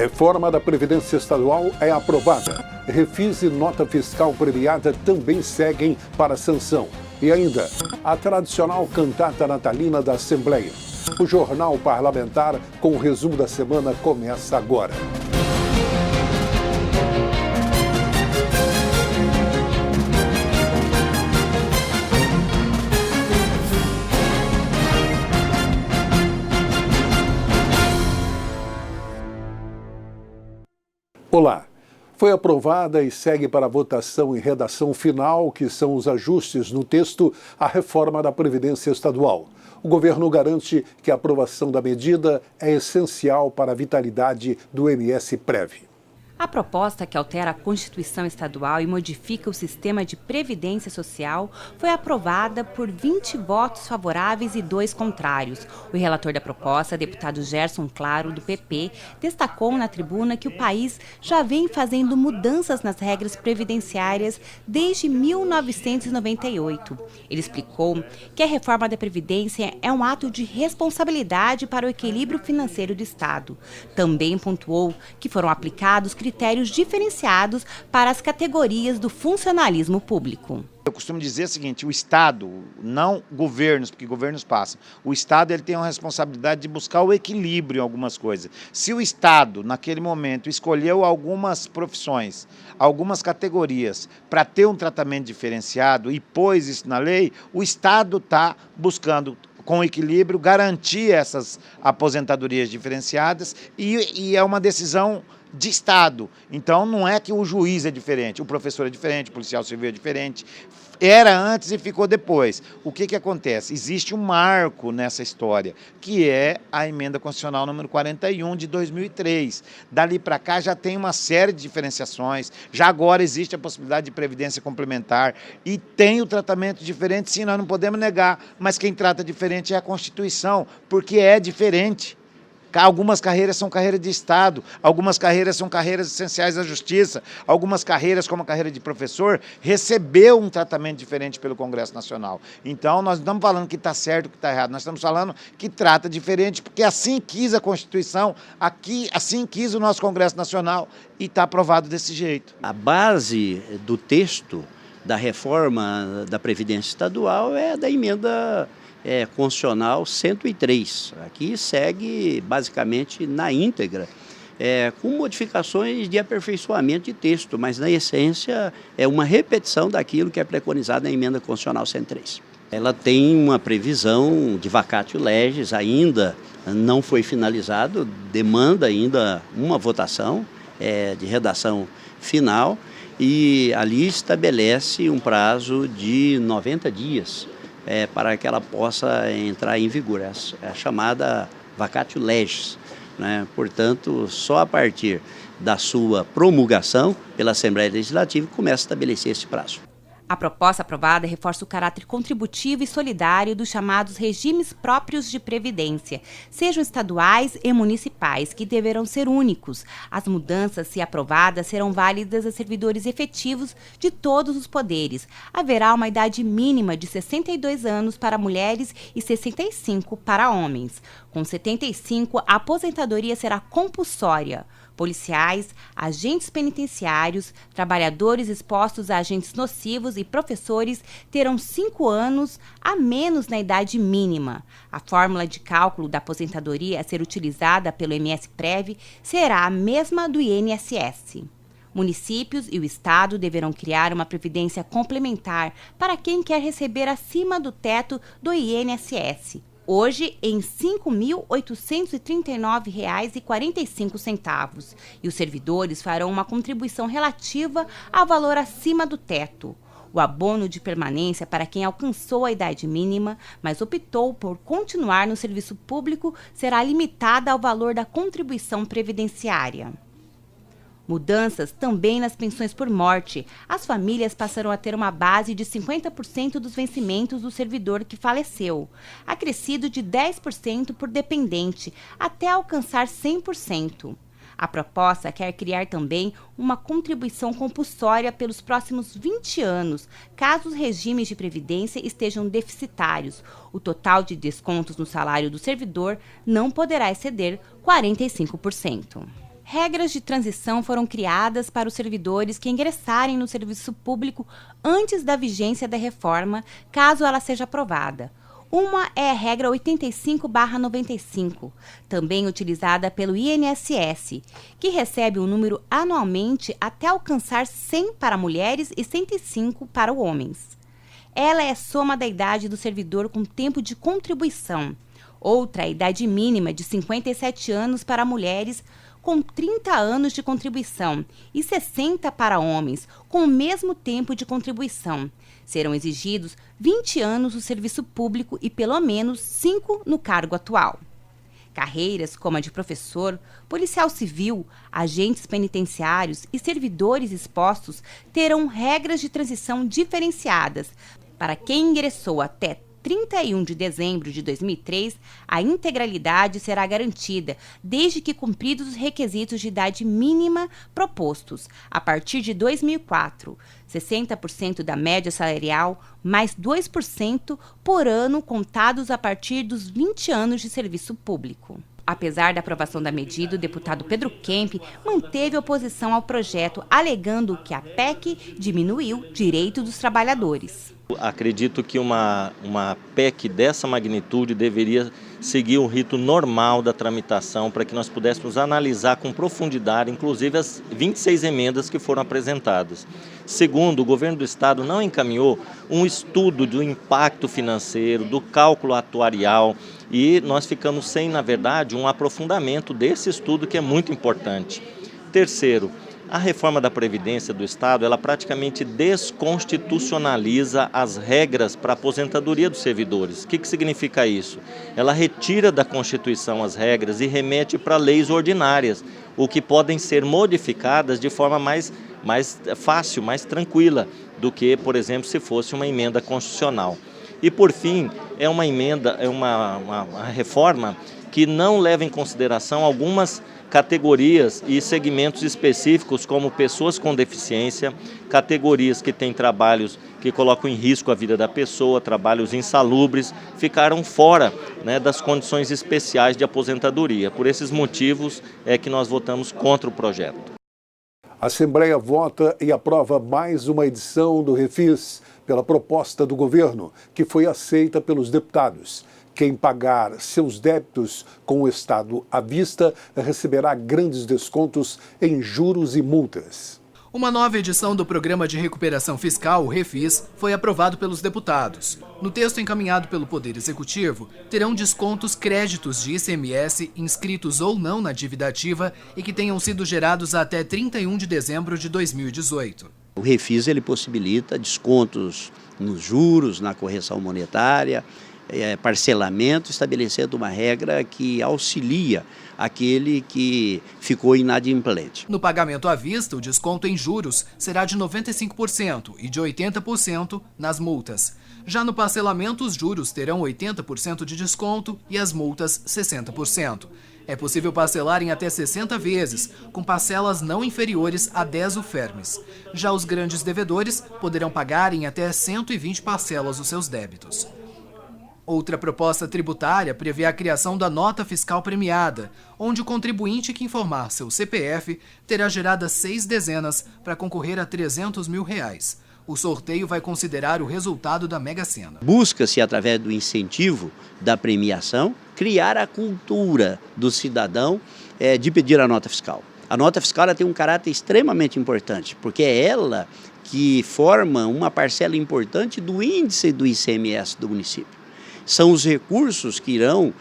Reforma da Previdência Estadual é aprovada. Refis e nota fiscal premiada também seguem para sanção. E ainda, a tradicional cantata natalina da Assembleia. O Jornal Parlamentar, com o resumo da semana, começa agora. Olá. Foi aprovada e segue para votação em redação final, que são os ajustes no texto, a reforma da Previdência Estadual. O governo garante que a aprovação da medida é essencial para a vitalidade do MS-Prev. A proposta que altera a Constituição Estadual e modifica o sistema de previdência social foi aprovada por 20 votos favoráveis e 2 contrários. O relator da proposta, deputado Gerson Claro, do PP, destacou na tribuna que o país já vem fazendo mudanças nas regras previdenciárias desde 1998. Ele explicou que a reforma da Previdência é um ato de responsabilidade para o equilíbrio financeiro do Estado. Também pontuou que foram aplicados critérios diferenciados para as categorias do funcionalismo público. Eu costumo dizer o seguinte, o Estado, não governos, porque governos passam, o Estado ele tem uma responsabilidade de buscar o equilíbrio em algumas coisas. Se o Estado, naquele momento, escolheu algumas profissões, algumas categorias, para ter um tratamento diferenciado e pôs isso na lei, o Estado está buscando, com equilíbrio, garantir essas aposentadorias diferenciadas e é uma decisão de Estado. Então, não é que o juiz é diferente, o professor é diferente, o policial civil é diferente. Era antes e ficou depois. O que acontece? Existe um marco nessa história, que é a Emenda Constitucional número 41 de 2003. Dali para cá já tem uma série de diferenciações, já agora existe a possibilidade de previdência complementar e tem o tratamento diferente, sim, nós não podemos negar, mas quem trata diferente é a Constituição, porque é diferente. Algumas carreiras são carreiras de Estado, algumas carreiras são carreiras essenciais à justiça, algumas carreiras, como a carreira de professor, recebeu um tratamento diferente pelo Congresso Nacional. Então, nós não estamos falando que está certo ou que está errado, nós estamos falando que trata diferente, porque assim quis a Constituição, assim quis o nosso Congresso Nacional e está aprovado desse jeito. A base do texto da reforma da Previdência Estadual é da emenda Constitucional 103. Aqui segue basicamente na íntegra, com modificações de aperfeiçoamento de texto, mas na essência é uma repetição daquilo que é preconizado na emenda Constitucional 103. Ela tem uma previsão de vacatio legis, ainda não foi finalizado, demanda ainda uma votação de redação final e ali estabelece um prazo de 90 dias para que ela possa entrar em vigor, é a chamada vacatio legis, né? Portanto, só a partir da sua promulgação pela Assembleia Legislativa começa a estabelecer esse prazo. A proposta aprovada reforça o caráter contributivo e solidário dos chamados regimes próprios de previdência, sejam estaduais e municipais, que deverão ser únicos. As mudanças, se aprovadas, serão válidas a servidores efetivos de todos os poderes. Haverá uma idade mínima de 62 anos para mulheres e 65 para homens. Com 75, a aposentadoria será compulsória. Policiais, agentes penitenciários, trabalhadores expostos a agentes nocivos e professores terão 5 anos a menos na idade mínima. A fórmula de cálculo da aposentadoria a ser utilizada pelo MS-Prev será a mesma do INSS. Municípios e o Estado deverão criar uma previdência complementar para quem quer receber acima do teto do INSS. Hoje em R$ 5.839,45, e os servidores farão uma contribuição relativa ao valor acima do teto. O abono de permanência para quem alcançou a idade mínima, mas optou por continuar no serviço público, será limitada ao valor da contribuição previdenciária. Mudanças também nas pensões por morte. As famílias passarão a ter uma base de 50% dos vencimentos do servidor que faleceu, acrescido de 10% por dependente, até alcançar 100%. A proposta quer criar também uma contribuição compulsória pelos próximos 20 anos, caso os regimes de previdência estejam deficitários. O total de descontos no salário do servidor não poderá exceder 45%. regras de transição foram criadas para os servidores que ingressarem no serviço público antes da vigência da reforma, caso ela seja aprovada. Uma é a regra 85/95, também utilizada pelo INSS, que recebe um número anualmente até alcançar 100 para mulheres e 105 para homens. Ela é a soma da idade do servidor com tempo de contribuição. Outra é a idade mínima de 57 anos para mulheres com 30 anos de contribuição e 60 para homens com o mesmo tempo de contribuição. Serão exigidos 20 anos no serviço público e pelo menos 5 no cargo atual. Carreiras como a de professor, policial civil, agentes penitenciários e servidores expostos terão regras de transição diferenciadas. Para quem ingressou até 31 de dezembro de 2003, a integralidade será garantida, desde que cumpridos os requisitos de idade mínima propostos, a partir de 2004, 60% da média salarial, mais 2% por ano contados a partir dos 20 anos de serviço público. Apesar da aprovação da medida, o deputado Pedro Kemp manteve oposição ao projeto, alegando que a PEC diminuiu direitos dos trabalhadores. Acredito que uma PEC dessa magnitude deveria seguir o rito normal da tramitação para que nós pudéssemos analisar com profundidade, inclusive as 26 emendas que foram apresentadas. Segundo, o governo do estado não encaminhou um estudo do impacto financeiro, do cálculo atuarial, e nós ficamos sem, na verdade, um aprofundamento desse estudo que é muito importante. Terceiro, a reforma da Previdência do Estado, ela praticamente desconstitucionaliza as regras para a aposentadoria dos servidores. O que significa isso? Ela retira da Constituição as regras e remete para leis ordinárias, o que podem ser modificadas de forma mais fácil, mais tranquila, do que, por exemplo, se fosse uma emenda constitucional. E, por fim, é uma reforma que não leva em consideração algumas categorias e segmentos específicos, como pessoas com deficiência, categorias que têm trabalhos que colocam em risco a vida da pessoa, trabalhos insalubres, ficaram fora, das condições especiais de aposentadoria. Por esses motivos é que nós votamos contra o projeto. A Assembleia vota e aprova mais uma edição do Refis pela proposta do governo, que foi aceita pelos deputados. Quem pagar seus débitos com o Estado à vista receberá grandes descontos em juros e multas. Uma nova edição do Programa de Recuperação Fiscal, o Refis, foi aprovado pelos deputados. No texto encaminhado pelo Poder Executivo, terão descontos créditos de ICMS inscritos ou não na dívida ativa e que tenham sido gerados até 31 de dezembro de 2018. O Refis ele possibilita descontos nos juros, na correção monetária, parcelamento, estabelecendo uma regra que auxilia aquele que ficou inadimplente. No pagamento à vista, o desconto em juros será de 95% e de 80% nas multas. Já no parcelamento, os juros terão 80% de desconto e as multas 60%. É possível parcelar em até 60 vezes, com parcelas não inferiores a 10 UFERMs. Já os grandes devedores poderão pagar em até 120 parcelas os seus débitos. Outra proposta tributária prevê a criação da nota fiscal premiada, onde o contribuinte que informar seu CPF terá geradas 6 dezenas para concorrer a R$300 mil. O sorteio vai considerar o resultado da Mega Sena. Busca-se, através do incentivo da premiação, criar a cultura do cidadão de pedir a nota fiscal. A nota fiscal ela tem um caráter extremamente importante, porque é ela que forma uma parcela importante do índice do ICMS do município. São os recursos que irão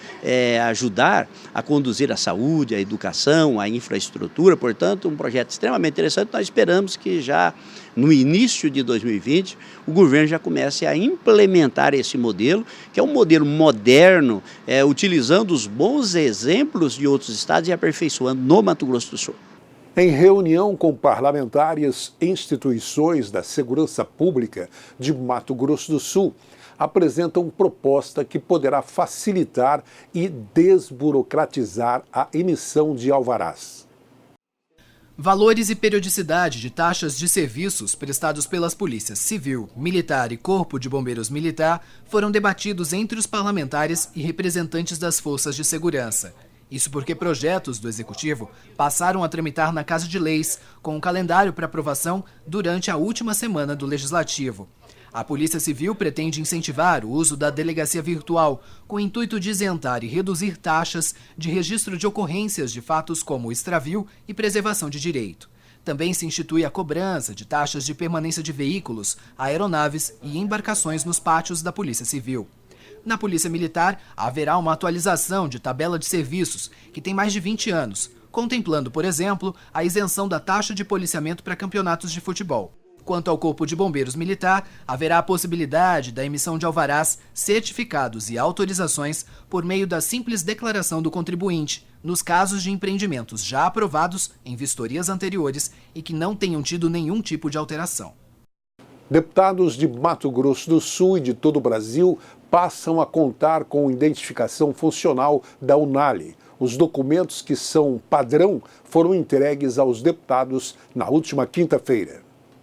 ajudar a conduzir a saúde, a educação, a infraestrutura. Portanto, um projeto extremamente interessante. Nós esperamos que já no início de 2020 o governo já comece a implementar esse modelo, que é um modelo moderno, utilizando os bons exemplos de outros estados e aperfeiçoando no Mato Grosso do Sul. Em reunião com parlamentares e instituições da segurança pública de Mato Grosso do Sul, apresentam proposta que poderá facilitar e desburocratizar a emissão de alvarás. Valores e periodicidade de taxas de serviços prestados pelas polícias Civil, Militar e Corpo de Bombeiros Militar foram debatidos entre os parlamentares e representantes das forças de segurança. Isso porque projetos do Executivo passaram a tramitar na Casa de Leis, com um calendário para aprovação durante a última semana do Legislativo. A Polícia Civil pretende incentivar o uso da delegacia virtual, com o intuito de isentar e reduzir taxas de registro de ocorrências de fatos como extravio e preservação de direito. Também se institui a cobrança de taxas de permanência de veículos, aeronaves e embarcações nos pátios da Polícia Civil. Na Polícia Militar, haverá uma atualização de tabela de serviços, que tem mais de 20 anos, contemplando, por exemplo, a isenção da taxa de policiamento para campeonatos de futebol. Quanto ao Corpo de Bombeiros Militar, haverá a possibilidade da emissão de alvarás, certificados e autorizações por meio da simples declaração do contribuinte, nos casos de empreendimentos já aprovados em vistorias anteriores e que não tenham tido nenhum tipo de alteração. Deputados de Mato Grosso do Sul e de todo o Brasil passam a contar com identificação funcional da UNALI. Os documentos que são padrão foram entregues aos deputados na última quinta-feira.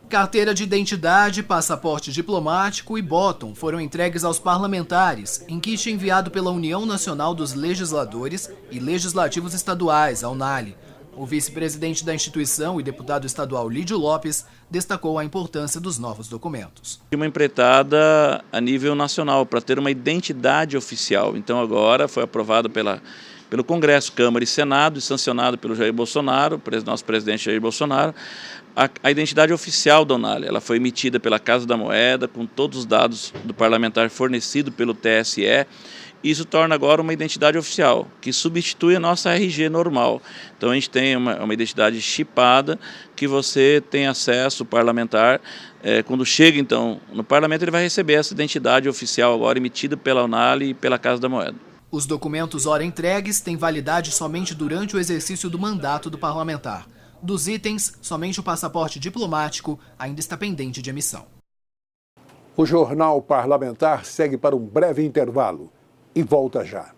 Carteira de identidade, passaporte diplomático e bottom foram entregues aos parlamentares em kit enviado pela União Nacional dos Legisladores e Legislativos Estaduais, a UNALI. O vice-presidente da instituição e deputado estadual Lídio Lopes destacou a importância dos novos documentos. Uma empreitada a nível nacional para ter uma identidade oficial. Então agora foi aprovado pelo Congresso, Câmara e Senado e sancionado pelo Jair Bolsonaro, nosso presidente Jair Bolsonaro, a identidade oficial da UNALI. Ela foi emitida pela Casa da Moeda, com todos os dados do parlamentar fornecido pelo TSE. Isso torna agora uma identidade oficial, que substitui a nossa RG normal. Então a gente tem uma identidade chipada, que você tem acesso, o parlamentar, quando chega então no parlamento, ele vai receber essa identidade oficial agora emitida pela UNALI e pela Casa da Moeda. Os documentos ora entregues têm validade somente durante o exercício do mandato do parlamentar. Dos itens, somente o passaporte diplomático ainda está pendente de emissão. O Jornal Parlamentar segue para um breve intervalo e volta já.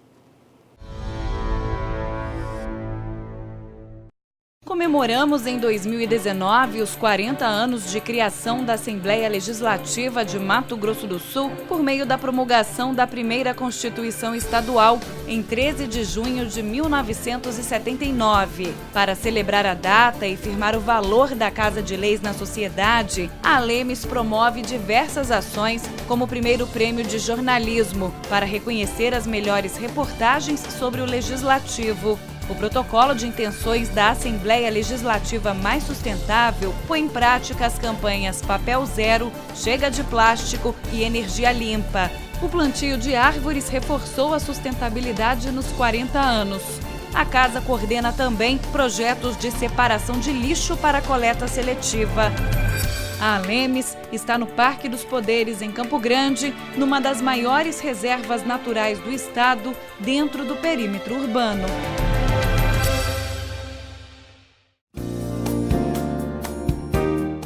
Comemoramos em 2019 os 40 anos de criação da Assembleia Legislativa de Mato Grosso do Sul por meio da promulgação da primeira Constituição Estadual em 13 de junho de 1979. Para celebrar a data e firmar o valor da Casa de Leis na sociedade, a Lemes promove diversas ações, como o primeiro prêmio de jornalismo, para reconhecer as melhores reportagens sobre o Legislativo. O protocolo de intenções da Assembleia Legislativa Mais Sustentável põe em prática as campanhas Papel Zero, Chega de Plástico e Energia Limpa. O plantio de árvores reforçou a sustentabilidade nos 40 anos. A casa coordena também projetos de separação de lixo para coleta seletiva. A Lemes está no Parque dos Poderes, em Campo Grande, numa das maiores reservas naturais do estado, dentro do perímetro urbano.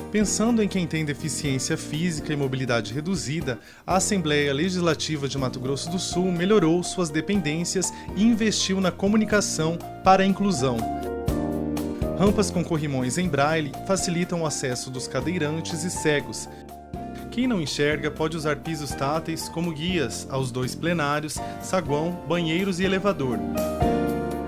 Pensando em quem tem deficiência física e mobilidade reduzida, a Assembleia Legislativa de Mato Grosso do Sul melhorou suas dependências e investiu na comunicação para a inclusão. Rampas com corrimões em braille facilitam o acesso dos cadeirantes e cegos. Quem não enxerga pode usar pisos táteis como guias aos 2 plenários, saguão, banheiros e elevador.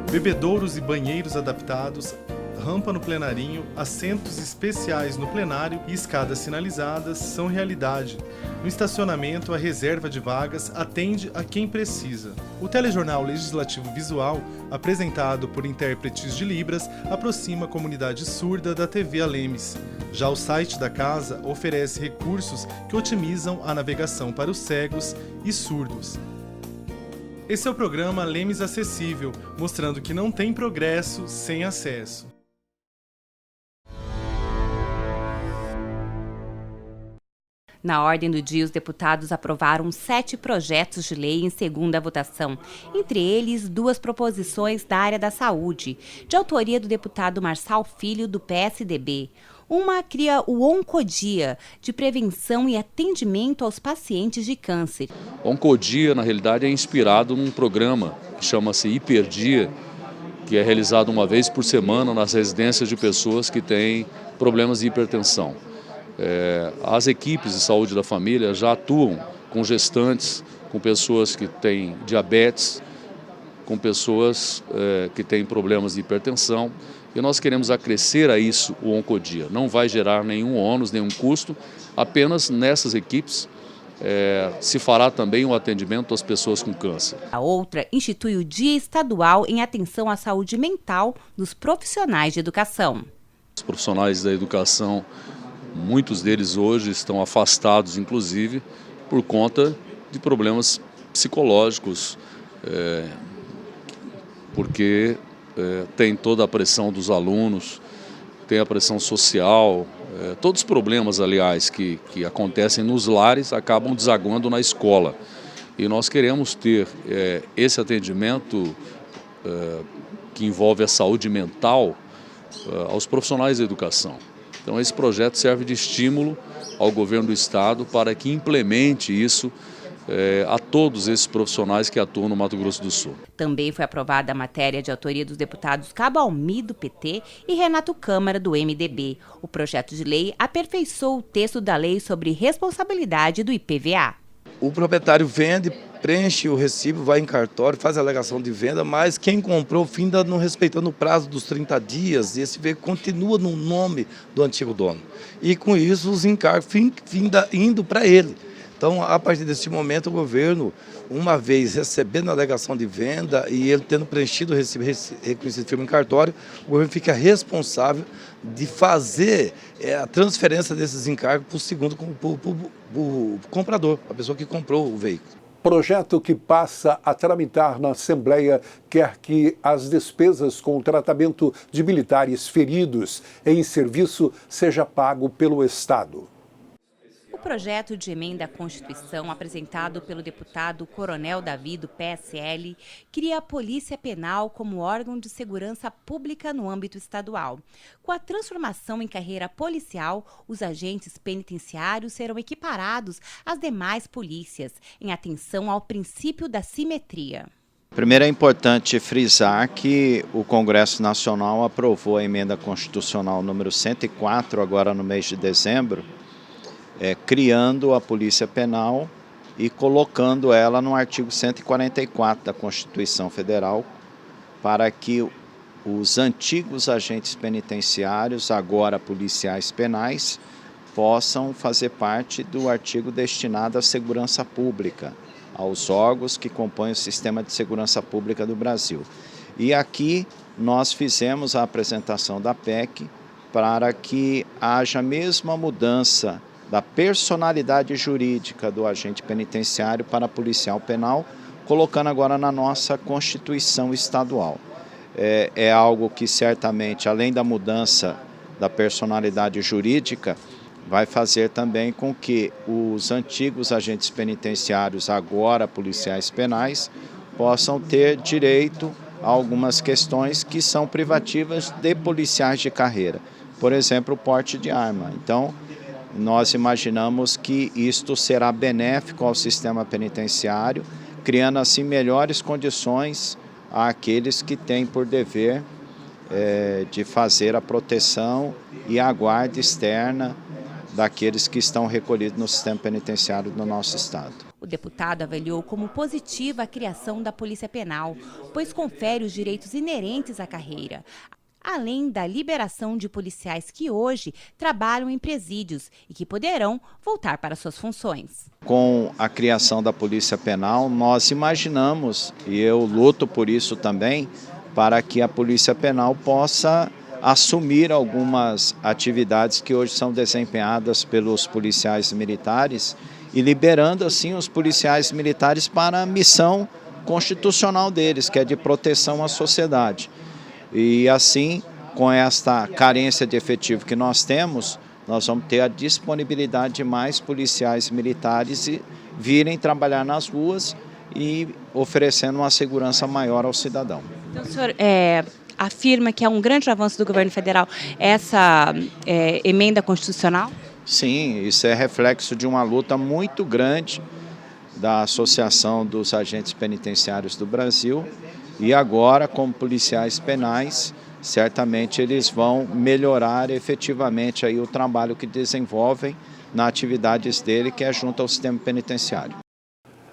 Bebedouros e banheiros adaptados, rampa no plenarinho, assentos especiais no plenário e escadas sinalizadas são realidade. No estacionamento, a reserva de vagas atende a quem precisa. O telejornal legislativo visual, apresentado por intérpretes de Libras, aproxima a comunidade surda da TV Lemes. Já o site da casa oferece recursos que otimizam a navegação para os cegos e surdos. Esse é o programa Lemes Acessível, mostrando que não tem progresso sem acesso. Na ordem do dia, os deputados aprovaram 7 projetos de lei em segunda votação, entre eles 2 proposições da área da saúde, de autoria do deputado Marçal Filho, do PSDB. Uma cria o Oncodia, de prevenção e atendimento aos pacientes de câncer. O Oncodia, na realidade, é inspirado num programa que chama-se Hiperdia, que é realizado uma vez por semana nas residências de pessoas que têm problemas de hipertensão. As equipes de saúde da família já atuam com gestantes, com pessoas que têm diabetes, com pessoas que têm problemas de hipertensão, e nós queremos acrescer a isso o Oncodia. Não vai gerar nenhum ônus, nenhum custo, apenas nessas equipes se fará também o atendimento às pessoas com câncer. A outra institui o Dia Estadual em Atenção à Saúde Mental dos Profissionais de Educação. Os profissionais da educação, muitos deles hoje estão afastados, inclusive, por conta de problemas psicológicos, porque tem toda a pressão dos alunos, tem a pressão social, todos os problemas, aliás, que acontecem nos lares acabam desaguando na escola. E nós queremos ter esse atendimento que envolve a saúde mental aos profissionais da educação. Então esse projeto serve de estímulo ao governo do estado para que implemente isso a todos esses profissionais que atuam no Mato Grosso do Sul. Também foi aprovada a matéria de autoria dos deputados Cabo Almi, do PT, e Renato Câmara, do MDB. O projeto de lei aperfeiçoou o texto da lei sobre responsabilidade do IPVA. O proprietário vende, preenche o recibo, vai em cartório, faz a alegação de venda, mas quem comprou finda não respeitando o prazo dos 30 dias, e esse veículo continua no nome do antigo dono. E com isso os encargos finda indo para ele. Então, a partir desse momento, o governo, uma vez recebendo a alegação de venda e ele tendo preenchido o recibo reconhecido firme em cartório, o governo fica responsável de fazer a transferência desses encargos para o segundo comprador, a pessoa que comprou o veículo. Projeto que passa a tramitar na Assembleia quer que as despesas com o tratamento de militares feridos em serviço seja pago pelo Estado. O projeto de emenda à Constituição, apresentado pelo deputado Coronel Davi, do PSL, cria a Polícia Penal como órgão de segurança pública no âmbito estadual. Com a transformação em carreira policial, os agentes penitenciários serão equiparados às demais polícias, em atenção ao princípio da simetria. Primeiro é importante frisar que o Congresso Nacional aprovou a emenda constitucional número 104, agora no mês de dezembro, criando a Polícia Penal e colocando ela no artigo 144 da Constituição Federal, para que os antigos agentes penitenciários, agora policiais penais, possam fazer parte do artigo destinado à segurança pública, aos órgãos que compõem o sistema de segurança pública do Brasil. E aqui nós fizemos a apresentação da PEC para que haja a mesma mudança da personalidade jurídica do agente penitenciário para policial penal, colocando agora na nossa Constituição estadual. É algo que certamente, além da mudança da personalidade jurídica, vai fazer também com que os antigos agentes penitenciários, agora policiais penais, possam ter direito a algumas questões que são privativas de policiais de carreira. Por exemplo, o porte de arma. Então, nós imaginamos que isto será benéfico ao sistema penitenciário, criando assim melhores condições àqueles que têm por dever de fazer a proteção e a guarda externa daqueles que estão recolhidos no sistema penitenciário do nosso estado. O deputado avaliou como positiva a criação da Polícia Penal, pois confere os direitos inerentes à carreira, além da liberação de policiais que hoje trabalham em presídios e que poderão voltar para suas funções. Com a criação da Polícia Penal, nós imaginamos, e eu luto por isso também, para que a Polícia Penal possa assumir algumas atividades que hoje são desempenhadas pelos policiais militares e liberando assim os policiais militares para a missão constitucional deles, que é de proteção à sociedade. E assim, com esta carência de efetivo que nós temos, nós vamos ter a disponibilidade de mais policiais militares e virem trabalhar nas ruas e oferecendo uma segurança maior ao cidadão. Então, o senhor afirma que é um grande avanço do governo federal essa emenda constitucional? Sim, isso é reflexo de uma luta muito grande da Associação dos Agentes Penitenciários do Brasil. E agora, como policiais penais, certamente eles vão melhorar efetivamente aí o trabalho que desenvolvem nas atividades dele, que é junto ao sistema penitenciário.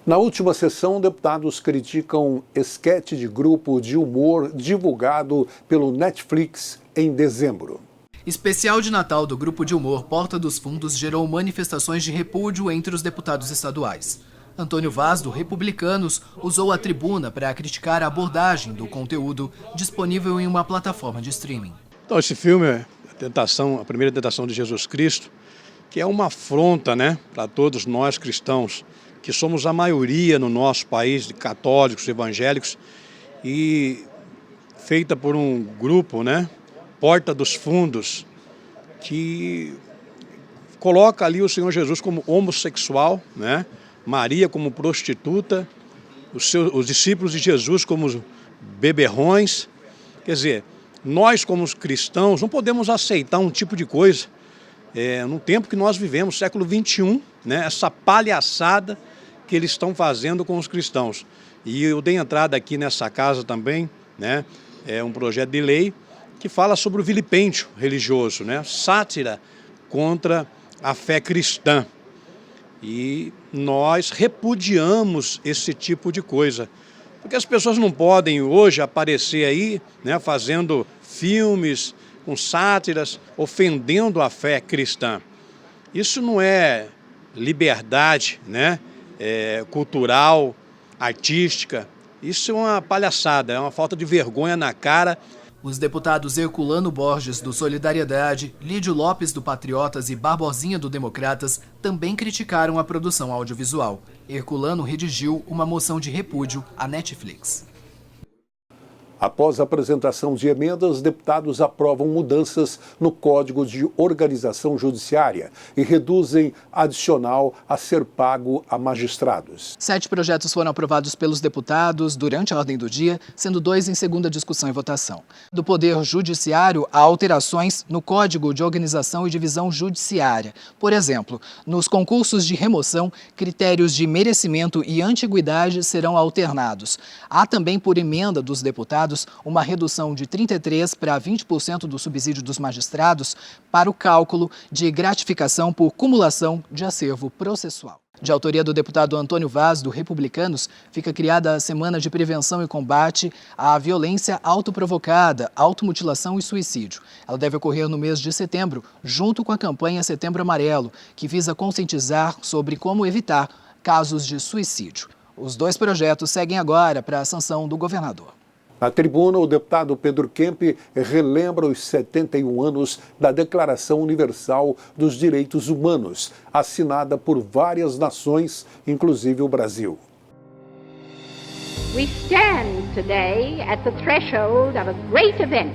Na última sessão, deputados criticam esquete de grupo de humor divulgado pelo Netflix em dezembro. Especial de Natal do grupo de humor Porta dos Fundos gerou manifestações de repúdio entre os deputados estaduais. Antônio Vaz, do Republicanos, usou a tribuna para criticar a abordagem do conteúdo disponível em uma plataforma de streaming. Então, esse filme é a primeira tentação de Jesus Cristo, que é uma afronta, para todos nós cristãos, que somos a maioria no nosso país de católicos, evangélicos, e feita por um grupo, Porta dos Fundos, que coloca ali o Senhor Jesus como homossexual, Maria como prostituta, os discípulos de Jesus como beberrões. Quer dizer, nós como cristãos não podemos aceitar um tipo de coisa, no tempo que nós vivemos, século XXI, essa palhaçada que eles estão fazendo com os cristãos. E eu dei entrada aqui nessa casa também, é um projeto de lei que fala sobre o vilipêndio religioso, sátira contra a fé cristã. E nós repudiamos esse tipo de coisa, porque as pessoas não podem hoje aparecer aí, fazendo filmes com sátiras, ofendendo a fé cristã. Isso não é liberdade, cultural, artística. Isso é uma palhaçada, é uma falta de vergonha na cara. Os deputados Herculano Borges, do Solidariedade, Lídio Lopes, do Patriotas e Barbosinha, do Democratas, também criticaram a produção audiovisual. Herculano redigiu uma moção de repúdio à Netflix. Após a apresentação de emendas, deputados aprovam mudanças no Código de Organização Judiciária e reduzem adicional a ser pago a magistrados. 7 projetos foram aprovados pelos deputados durante a ordem do dia, sendo 2 em segunda discussão e votação. Do Poder Judiciário, há alterações no Código de Organização e Divisão Judiciária. Por exemplo, nos concursos de remoção, critérios de merecimento e antiguidade serão alternados. Há também, por emenda dos deputados, uma redução de 33% para 20% do subsídio dos magistrados para o cálculo de gratificação por cumulação de acervo processual. De autoria do deputado Antônio Vaz, do Republicanos, fica criada a Semana de Prevenção e Combate à Violência Autoprovocada, Automutilação e Suicídio. Ela deve ocorrer no mês de setembro, junto com a campanha Setembro Amarelo, que visa conscientizar sobre como evitar casos de suicídio. Os 2 projetos seguem agora para a sanção do governador. Na tribuna, o deputado Pedro Kemp relembra os 71 anos da Declaração Universal dos Direitos Humanos, assinada por várias nações, inclusive o Brasil. We stand today at the threshold of a great event,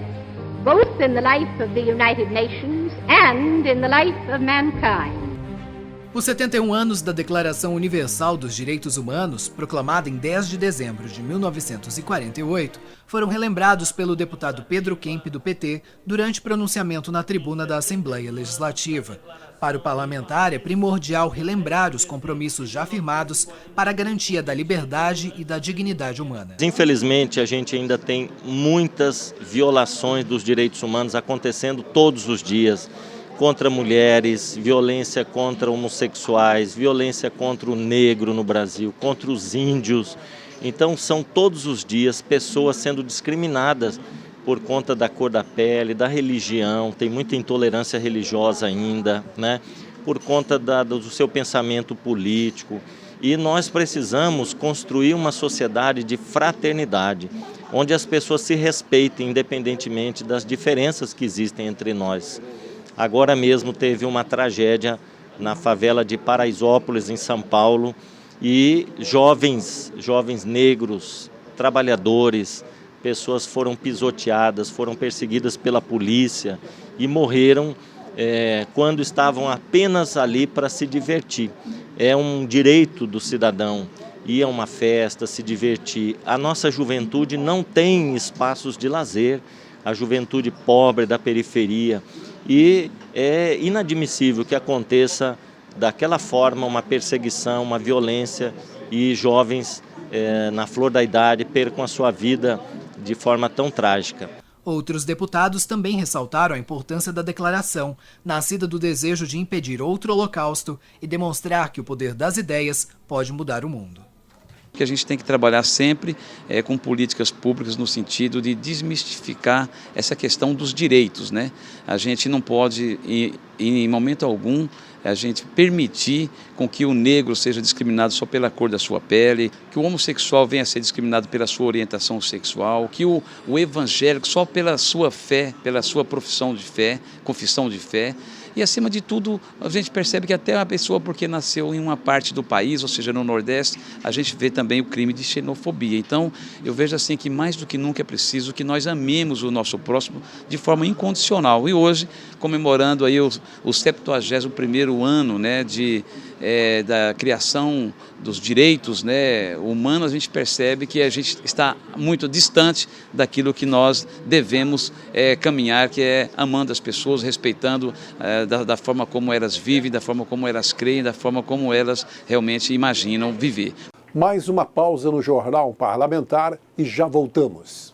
both in the life of the United Nations and in the life of mankind. Os 71 anos da Declaração Universal dos Direitos Humanos, proclamada em 10 de dezembro de 1948, foram relembrados pelo deputado Pedro Kemp, do PT, durante pronunciamento na tribuna da Assembleia Legislativa. Para o parlamentar, é primordial relembrar os compromissos já firmados para a garantia da liberdade e da dignidade humana. Infelizmente, a gente ainda tem muitas violações dos direitos humanos acontecendo todos os dias. Contra mulheres, violência contra homossexuais, violência contra o negro no Brasil, contra os índios. Então são todos os dias pessoas sendo discriminadas por conta da cor da pele, da religião, tem muita intolerância religiosa ainda, por conta do seu pensamento político. E nós precisamos construir uma sociedade de fraternidade, onde as pessoas se respeitem independentemente das diferenças que existem entre nós. Agora mesmo teve uma tragédia na favela de Paraisópolis, em São Paulo, e jovens negros, trabalhadores, pessoas foram pisoteadas, foram perseguidas pela polícia e morreram quando estavam apenas ali para se divertir. É um direito do cidadão ir a uma festa, se divertir. A nossa juventude não tem espaços de lazer, a juventude pobre da periferia. E é inadmissível que aconteça daquela forma uma perseguição, uma violência e jovens na flor da idade percam a sua vida de forma tão trágica. Outros deputados também ressaltaram a importância da declaração, nascida do desejo de impedir outro holocausto e demonstrar que o poder das ideias pode mudar o mundo. Que a gente tem que trabalhar sempre com políticas públicas no sentido de desmistificar essa questão dos direitos, né? A gente não pode, em momento algum, a gente permitir com que o negro seja discriminado só pela cor da sua pele, que o homossexual venha a ser discriminado pela sua orientação sexual, que o evangélico só pela sua fé, pela sua profissão de fé, confissão de fé. E, acima de tudo, a gente percebe que até a pessoa, porque nasceu em uma parte do país, ou seja, no Nordeste, a gente vê também o crime de xenofobia. Então, eu vejo assim que mais do que nunca é preciso que nós amemos o nosso próximo de forma incondicional. E hoje, comemorando aí o 71º ano, né, da criação dos direitos, né, humanos, a gente percebe que a gente está muito distante daquilo que nós devemos caminhar, que é amando as pessoas, respeitando da forma como elas vivem, da forma como elas creem, da forma como elas realmente imaginam viver. Mais uma pausa no Jornal Parlamentar e já voltamos.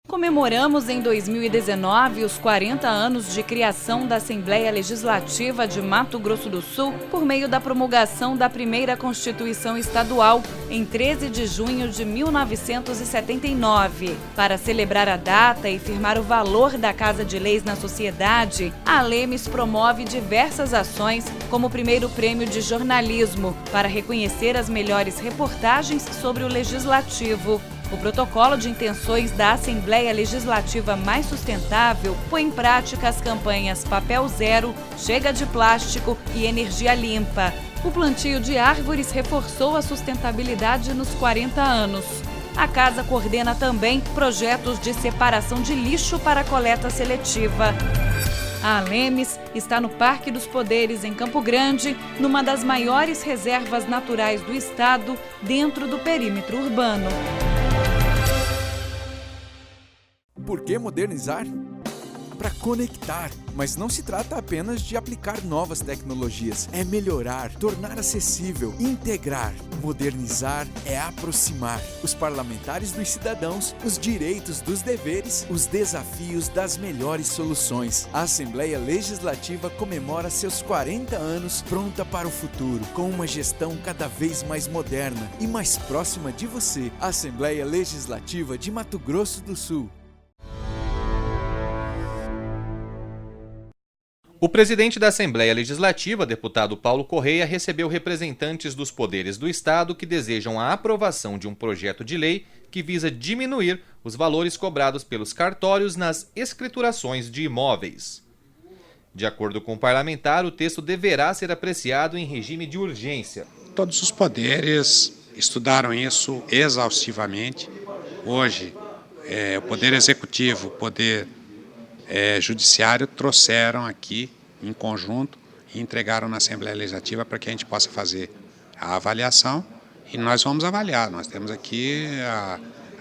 Comemoramos em 2019 os 40 anos de criação da Assembleia Legislativa de Mato Grosso do Sul por meio da promulgação da primeira Constituição Estadual em 13 de junho de 1979. Para celebrar a data e firmar o valor da Casa de Leis na sociedade, a Lemes promove diversas ações, como o primeiro prêmio de jornalismo, para reconhecer as melhores reportagens sobre o Legislativo. O protocolo de intenções da Assembleia Legislativa Mais Sustentável põe em prática as campanhas Papel Zero, Chega de Plástico e Energia Limpa. O plantio de árvores reforçou a sustentabilidade nos 40 anos. A casa coordena também projetos de separação de lixo para coleta seletiva. A Lemes está no Parque dos Poderes, em Campo Grande, numa das maiores reservas naturais do estado, dentro do perímetro urbano. Por que modernizar? Para conectar, mas não se trata apenas de aplicar novas tecnologias, é melhorar, tornar acessível, integrar. Modernizar é aproximar os parlamentares dos cidadãos, os direitos dos deveres, os desafios das melhores soluções. A Assembleia Legislativa comemora seus 40 anos pronta para o futuro, com uma gestão cada vez mais moderna e mais próxima de você. Assembleia Legislativa de Mato Grosso do Sul. O presidente da Assembleia Legislativa, deputado Paulo Correia, recebeu representantes dos poderes do Estado que desejam a aprovação de um projeto de lei que visa diminuir os valores cobrados pelos cartórios nas escriturações de imóveis. De acordo com o parlamentar, o texto deverá ser apreciado em regime de urgência. Todos os poderes estudaram isso exaustivamente. Hoje, o Poder Executivo, o Poder Judiciário trouxeram aqui em conjunto e entregaram na Assembleia Legislativa para que a gente possa fazer a avaliação e nós vamos avaliar. Nós temos aqui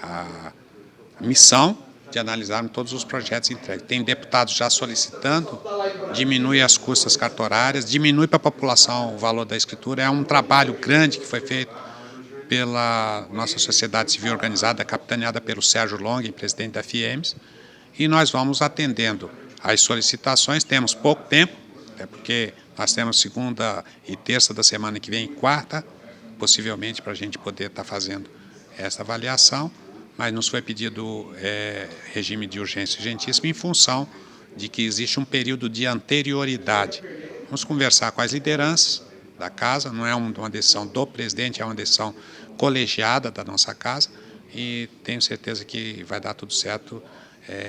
a missão de analisar todos os projetos entregues. Tem deputados já solicitando, diminui as custas cartorárias, diminui para a população o valor da escritura. É um trabalho grande que foi feito pela nossa sociedade civil organizada, capitaneada pelo Sérgio Long, presidente da FIEMS, e nós vamos atendendo às solicitações. Temos pouco tempo, até porque nós temos segunda e terça da semana que vem, quarta, possivelmente para a gente poder estar fazendo essa avaliação, mas nos foi pedido regime de urgência urgentíssima em função de que existe um período de anterioridade. Vamos conversar com as lideranças da casa, não é uma decisão do presidente, é uma decisão colegiada da nossa casa e tenho certeza que vai dar tudo certo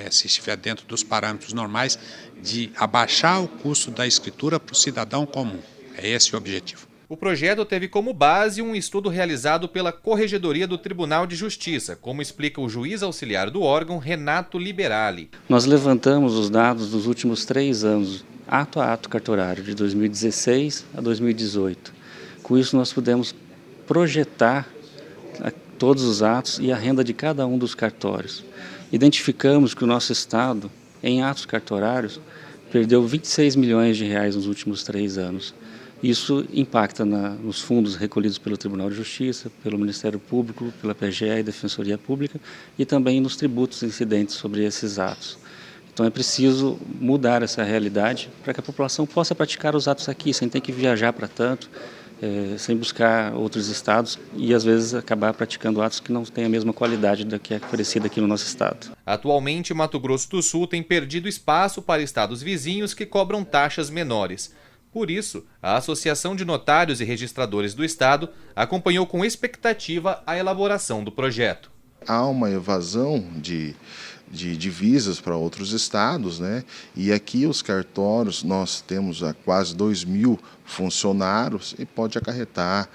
se estiver dentro dos parâmetros normais de abaixar o custo da escritura para o cidadão comum. É esse o objetivo. O projeto teve como base um estudo realizado pela Corregedoria do Tribunal de Justiça, como explica o juiz auxiliar do órgão, Renato Liberali. Nós levantamos os dados dos últimos 3 anos, ato a ato cartorário, de 2016 a 2018. Com isso nós pudemos projetar todos os atos e a renda de cada um dos cartórios. Identificamos que o nosso Estado, em atos cartorários, perdeu 26 milhões de reais nos últimos 3 anos. Isso impacta nos fundos recolhidos pelo Tribunal de Justiça, pelo Ministério Público, pela PGE e Defensoria Pública, e também nos tributos incidentes sobre esses atos. Então é preciso mudar essa realidade para que a população possa praticar os atos aqui, sem ter que viajar para tanto, sem buscar outros estados e às vezes acabar praticando atos que não têm a mesma qualidade da que é oferecida aqui no nosso estado. Atualmente, Mato Grosso do Sul tem perdido espaço para estados vizinhos que cobram taxas menores. Por isso, a Associação de Notários e Registradores do Estado acompanhou com expectativa a elaboração do projeto. Há uma evasão de divisas para outros estados, né? E aqui os cartórios, nós temos quase 2.000 funcionários e pode acarretar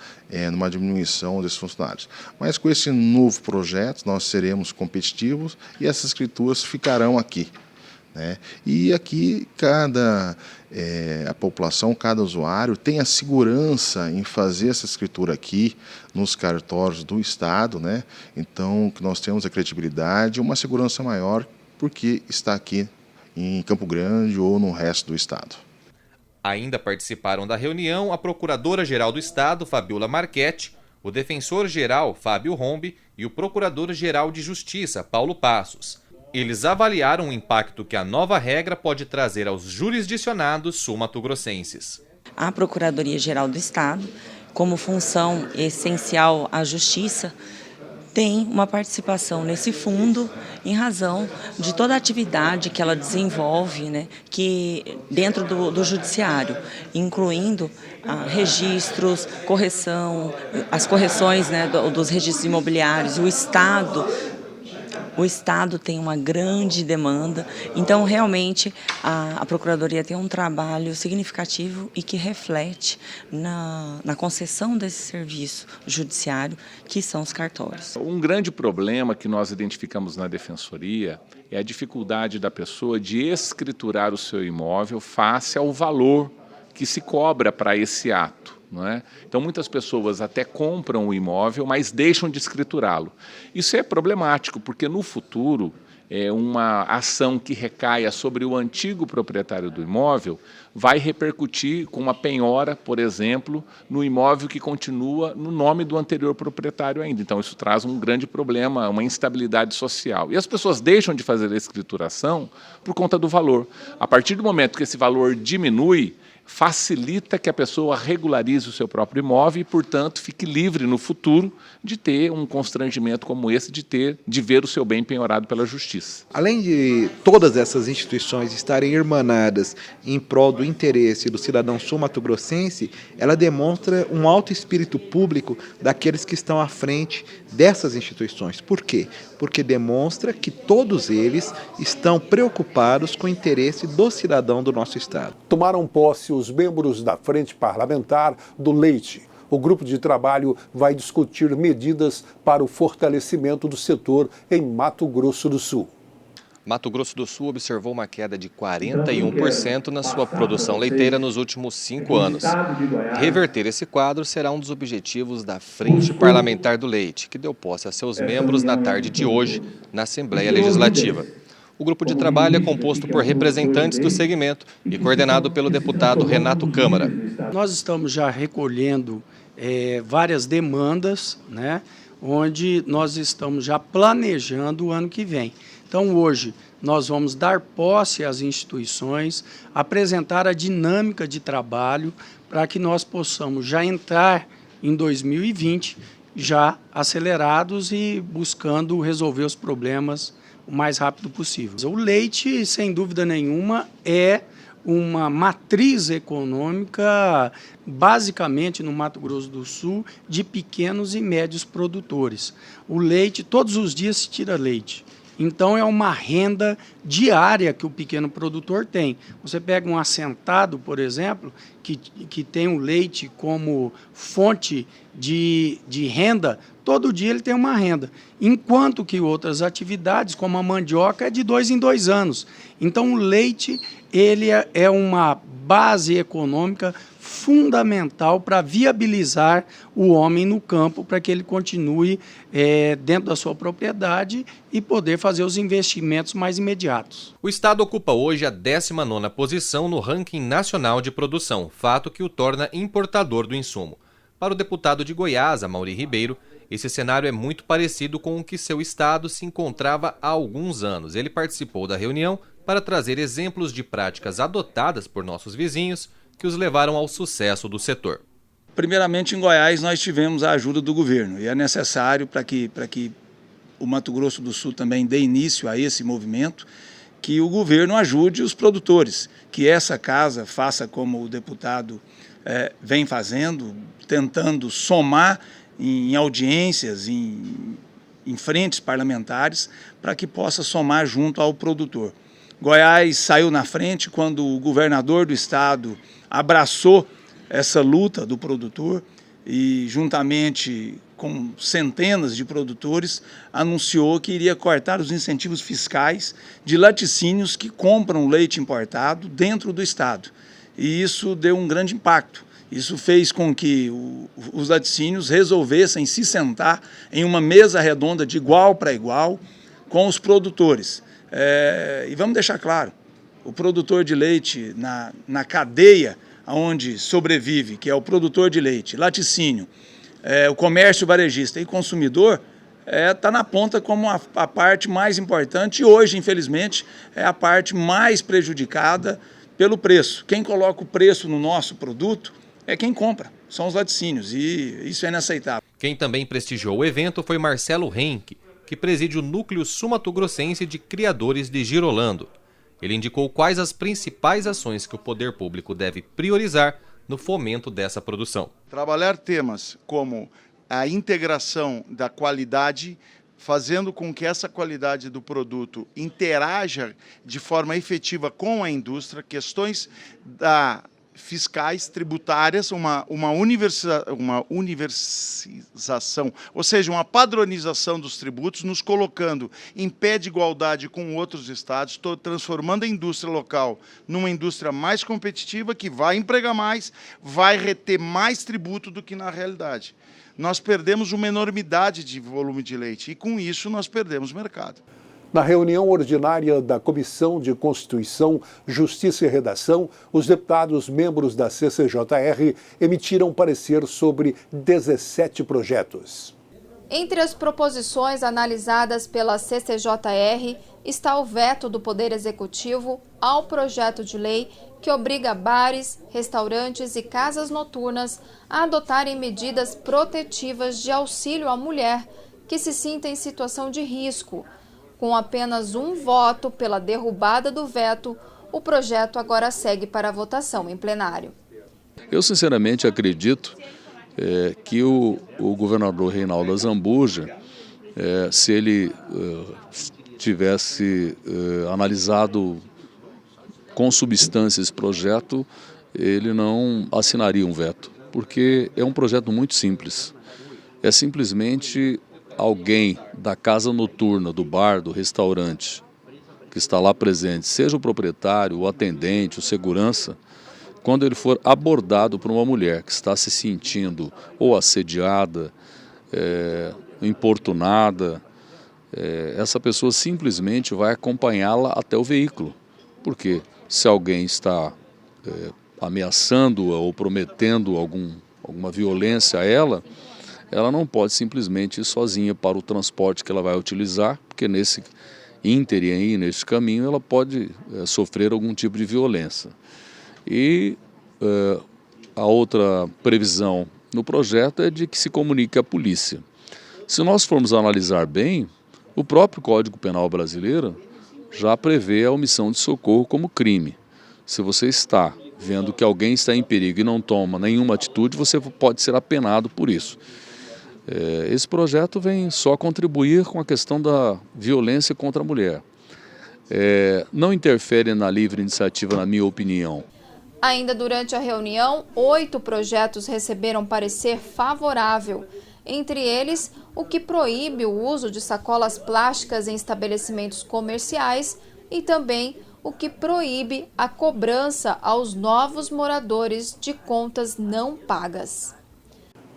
numa diminuição desses funcionários. Mas com esse novo projeto nós seremos competitivos e essas escrituras ficarão aqui, né? E aqui a população, cada usuário tem a segurança em fazer essa escritura aqui nos cartórios do estado, né? Então que nós temos a credibilidade, uma segurança maior porque está aqui em Campo Grande ou no resto do estado. Ainda participaram da reunião a Procuradora-Geral do Estado, Fabiola Marchetti, o Defensor-Geral, Fábio Rombi, e o Procurador-Geral de Justiça, Paulo Passos. Eles avaliaram o impacto que a nova regra pode trazer aos jurisdicionados sul-matogrossenses. A Procuradoria-Geral do Estado, como função essencial à Justiça, tem uma participação nesse fundo em razão de toda a atividade que ela desenvolve, né, que dentro do judiciário, incluindo registros, correção, as correções, né, dos registros imobiliários. O Estado tem uma grande demanda, então realmente a Procuradoria tem um trabalho significativo e que reflete na concessão desse serviço judiciário, que são os cartórios. Um grande problema que nós identificamos na Defensoria é a dificuldade da pessoa de escriturar o seu imóvel face ao valor que se cobra para esse ato. Não é? Então muitas pessoas até compram o imóvel, mas deixam de escriturá-lo. Isso é problemático, porque no futuro uma ação que recaia sobre o antigo proprietário do imóvel vai repercutir com uma penhora, por exemplo, no imóvel que continua no nome do anterior proprietário ainda. Então isso traz um grande problema, uma instabilidade social. E as pessoas deixam de fazer a escrituração por conta do valor. A partir do momento que esse valor diminui, facilita que a pessoa regularize o seu próprio imóvel e, portanto, fique livre no futuro de ter um constrangimento como esse, de ver o seu bem penhorado pela justiça. Além de todas essas instituições estarem irmanadas em prol do interesse do cidadão sul-matogrossense, ela demonstra um alto espírito público daqueles que estão à frente dessas instituições. Por quê? Porque demonstra que todos eles estão preocupados com o interesse do cidadão do nosso estado. Tomaram posse os membros da Frente Parlamentar do Leite. O grupo de trabalho vai discutir medidas para o fortalecimento do setor em Mato Grosso do Sul. Mato Grosso do Sul observou uma queda de 41% na sua produção leiteira nos últimos 5 anos. Reverter esse quadro será um dos objetivos da Frente Parlamentar do Leite, que deu posse a seus membros na tarde de hoje na Assembleia Legislativa. O grupo de trabalho é composto por representantes do segmento e coordenado pelo deputado Renato Câmara. Nós estamos já recolhendo várias demandas, né, onde nós estamos já planejando o ano que vem. Então, hoje, nós vamos dar posse às instituições, apresentar a dinâmica de trabalho para que nós possamos já entrar em 2020 já acelerados e buscando resolver os problemas o mais rápido possível. O leite, sem dúvida nenhuma, é uma matriz econômica, basicamente no Mato Grosso do Sul, de pequenos e médios produtores. O leite, todos os dias se tira leite. Então, é uma renda diária que o pequeno produtor tem. Você pega um assentado, por exemplo, que tem o leite como fonte de renda, todo dia ele tem uma renda. Enquanto que outras atividades, como a mandioca, é de 2 em 2 anos. Então, o leite ele é uma base econômica fundamental para viabilizar o homem no campo, para que ele continue dentro da sua propriedade e poder fazer os investimentos mais imediatos. O estado ocupa hoje a 19ª posição no ranking nacional de produção, fato que o torna importador do insumo. Para o deputado de Goiás, Amaury Ribeiro, esse cenário é muito parecido com o que seu estado se encontrava há alguns anos. Ele participou da reunião para trazer exemplos de práticas adotadas por nossos vizinhos que os levaram ao sucesso do setor. Primeiramente, em Goiás, nós tivemos a ajuda do governo e é necessário para que o Mato Grosso do Sul também dê início a esse movimento, que o governo ajude os produtores, que essa casa faça como o deputado vem fazendo, tentando somar em audiências, em frentes parlamentares, para que possa somar junto ao produtor. Goiás saiu na frente quando o governador do estado abraçou essa luta do produtor e, juntamente com centenas de produtores, anunciou que iria cortar os incentivos fiscais de laticínios que compram leite importado dentro do estado. E isso deu um grande impacto. Isso fez com que os laticínios resolvessem se sentar em uma mesa redonda de igual para igual com os produtores. E vamos deixar claro, o produtor de leite na cadeia onde sobrevive, que é o produtor de leite, laticínio, o comércio varejista e consumidor, está na ponta como a parte mais importante e hoje, infelizmente, é a parte mais prejudicada pelo preço. Quem coloca o preço no nosso produto é quem compra, são os laticínios, e isso é inaceitável. Quem também prestigiou o evento foi Marcelo Henke, que preside o Núcleo Sul-Mato-Grossense de Criadores de Girolando. Ele indicou quais as principais ações que o poder público deve priorizar no fomento dessa produção. Trabalhar temas como a integração da qualidade, fazendo com que essa qualidade do produto interaja de forma efetiva com a indústria, questões fiscais, tributárias, uma universização, ou seja, uma padronização dos tributos, nos colocando em pé de igualdade com outros estados, transformando a indústria local numa indústria mais competitiva, que vai empregar mais, vai reter mais tributo do que na realidade. Nós perdemos uma enormidade de volume de leite e, com isso, nós perdemos mercado. Na reunião ordinária da Comissão de Constituição, Justiça e Redação, os deputados membros da CCJR emitiram parecer sobre 17 projetos. Entre as proposições analisadas pela CCJR está o veto do Poder Executivo ao projeto de lei que obriga bares, restaurantes e casas noturnas a adotarem medidas protetivas de auxílio à mulher que se sinta em situação de risco. Com apenas um voto pela derrubada do veto, o projeto agora segue para a votação em plenário. Eu sinceramente acredito que o governador Reinaldo Azambuja, se ele tivesse analisado com substância esse projeto, ele não assinaria um veto, porque é um projeto muito simples. É simplesmente alguém da casa noturna, do bar, do restaurante, que está lá presente, seja o proprietário, o atendente, o segurança, quando ele for abordado por uma mulher que está se sentindo ou assediada, importunada, essa pessoa simplesmente vai acompanhá-la até o veículo. Porque se alguém está ameaçando-a ou prometendo alguma violência a ela não pode simplesmente ir sozinha para o transporte que ela vai utilizar, porque nesse ínterim aí, nesse caminho, ela pode sofrer algum tipo de violência. E a outra previsão no projeto é de que se comunique à polícia. Se nós formos analisar bem, o próprio Código Penal brasileiro já prevê a omissão de socorro como crime. Se você está vendo que alguém está em perigo e não toma nenhuma atitude, você pode ser apenado por isso. Esse projeto vem só contribuir com a questão da violência contra a mulher. Não interfere na livre iniciativa, na minha opinião. Ainda durante a reunião, 8 projetos receberam parecer favorável. Entre eles, o que proíbe o uso de sacolas plásticas em estabelecimentos comerciais e também o que proíbe a cobrança aos novos moradores de contas não pagas.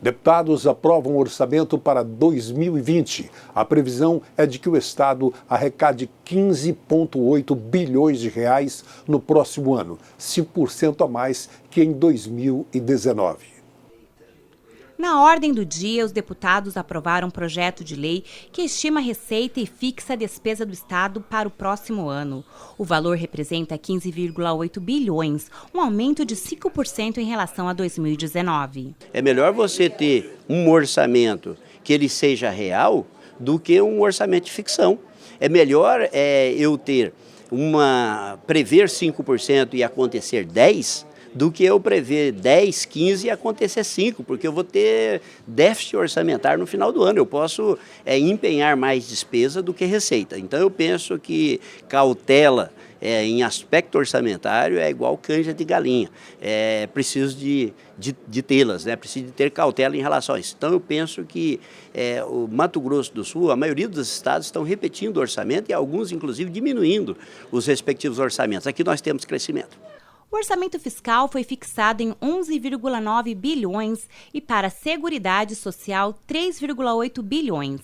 Deputados aprovam o orçamento para 2020. A previsão é de que o Estado arrecade 15,8 bilhões de reais no próximo ano, 5% a mais que em 2019. Na ordem do dia, os deputados aprovaram um projeto de lei que estima a receita e fixa a despesa do Estado para o próximo ano. O valor representa 15,8 bilhões, um aumento de 5% em relação a 2019. É melhor você ter um orçamento que ele seja real do que um orçamento de ficção. É melhor eu ter prever 5% e acontecer 10%, do que eu prever 10, 15 e acontecer 5, porque eu vou ter déficit orçamentário no final do ano. Eu posso empenhar mais despesa do que receita. Então eu penso que cautela em aspecto orçamentário é igual canja de galinha. Preciso de tê-las, né? Preciso de ter cautela em relação a isso. Então eu penso que o Mato Grosso do Sul, a maioria dos estados estão repetindo o orçamento e alguns inclusive diminuindo os respectivos orçamentos. Aqui nós temos crescimento. O orçamento fiscal foi fixado em 11,9 bilhões e para a Seguridade Social 3,8 bilhões.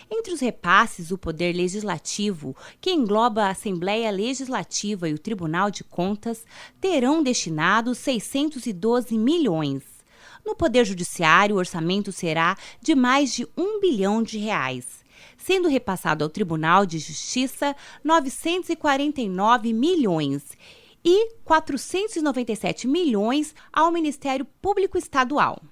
Entre os repasses, o Poder Legislativo, que engloba a Assembleia Legislativa e o Tribunal de Contas, terão destinados 612 milhões. No Poder Judiciário, o orçamento será de mais de R$1 bilhão, sendo repassado ao Tribunal de Justiça 949 milhões. E 497 milhões ao Ministério Público Estadual.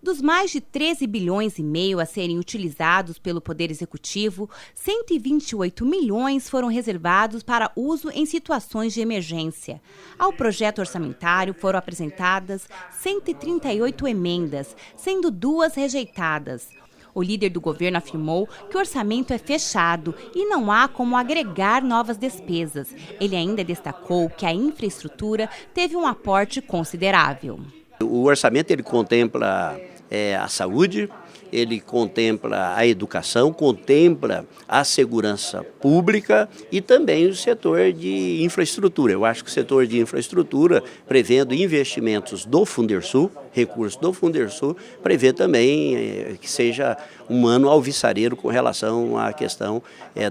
Dos mais de 13 bilhões e meio a serem utilizados pelo Poder Executivo, 128 milhões foram reservados para uso em situações de emergência. Ao projeto orçamentário foram apresentadas 138 emendas, sendo 2 rejeitadas. O líder do governo afirmou que o orçamento é fechado e não há como agregar novas despesas. Ele ainda destacou que a infraestrutura teve um aporte considerável. O orçamento ele contempla a saúde, ele contempla a educação, contempla a segurança pública e também o setor de infraestrutura. Eu acho que o setor de infraestrutura, prevendo investimentos do Fundersul, recursos do Fundersul, prevê também que seja um ano alvissareiro com relação à questão